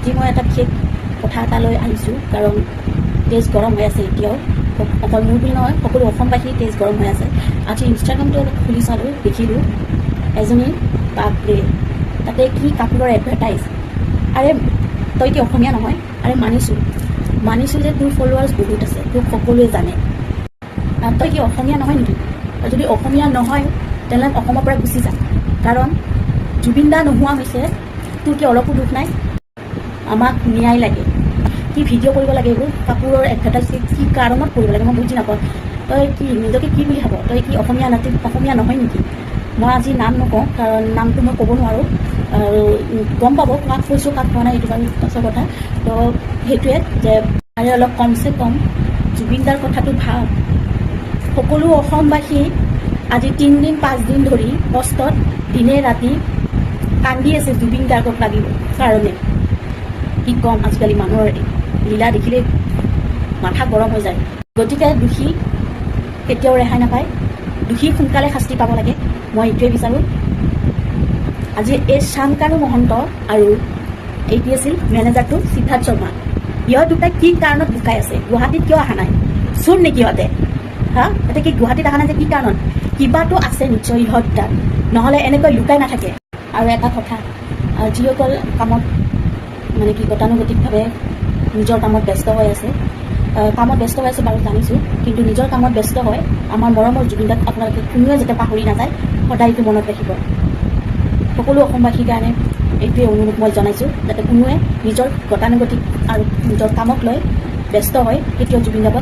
আজি মই এটা বিশেষ কথা এটা লৈ আহিছোঁ, কাৰণ তেজ গৰম হৈ আছে এতিয়াও, অকল মোৰ বুলি নহয় সকলো অসমবাসী তেজ গৰম হৈ আছে। আজি ইনষ্টাগ্ৰামটো অলপ খুলি চালোঁ, দেখিলোঁ এজনী বাপৰে তাতে কি কাপোৰৰ এডভাৰটাইজ। আৰে তই কি অসমীয়া নহয়? আৰে মানিছোঁ যে তোৰ ফলোৱাৰ্ছ বহুত আছে, তোক সকলোৱে জানে। তই কি অসমীয়া নহয় নেকি? যদি অসমীয়া নহয় তেনেহ'লে অসমৰ পৰা গুচি যা, কাৰণ জুবিন দা নোহোৱা হৈছে, তোৰ কি অলপো দুখ নাই? আমাক ন্যায় লাগে। কি ভিডিঅ' কৰিব লাগে এইবোৰ কাপোৰৰ এডভাৰটাইজ কি কাৰণত কৰিব লাগে মই বুজি নাপাওঁ। তই কি নিজকে কি বুলি ভাব? তই কি অসমীয়া নহয় নেকি? মই আজি নাম নকওঁ, কাৰণ নামটো মই ক'ব নোৱাৰোঁ, আৰু গম পাব কাক কৈছোঁ কাক কোৱা নাই, এইটো বাৰু পাছৰ কথা। তো সেইটোৱে যে আৰে অলপ কমচে কম জুবিন দাৰ কথাটো ভাব। সকলো অসমবাসী আজি 3 দিন 5 দিন ধৰি কষ্টত দিনে ৰাতি কান্দি আছে জুবিন গাৰ্গক লাগিব কাৰণে। কি ক'ম, আজিকালি মানুহৰ লীলা দেখিলে মাথা গৰম হৈ যায়। গতিকে দোষী কেতিয়াও ৰেহাই নাপায়, দোষী সোনকালে শাস্তি পাব লাগে, মই এইটোৱে বিচাৰোঁ। আজি এই শান্তনু মহন্ত আৰু এইটো আছিল মেনেজাৰটো সিদ্ধাৰ্থ শৰ্মা, ইহঁত দুটাই কি কাৰণত লুকাই আছে? গুৱাহাটীত কিয় অহা নাই? চোন নেকি ইহঁতে? এতিয়া কি গুৱাহাটীত অহা নাই যে কি কাৰণত? কিবাটো আছে নিশ্চয় ইহঁত তাত, নহ'লে এনেকৈ লুকাই নাথাকে। আৰু এটা কথা, যিসকল কামত মানে কি গতানুগতিকভাৱে নিজৰ কামত ব্যস্ত হৈ আছে, বাৰু জানিছোঁ, কিন্তু নিজৰ কামত ব্যস্ত হয় আমাৰ মৰমৰ জুবিন দাক আপোনালোকে কোনোৱে যাতে পাহৰি নাযায়, সদায় এইটো মনত ৰাখিব। সকলো অসমবাসীৰ কাৰণে এইটোৱে অনুৰোধ মই জনাইছোঁ, যাতে কোনোৱে নিজৰ গতানুগতিক আৰু নিজৰ কামক লৈ ব্যস্ত হয় কেতিয়াও জুবিন দাক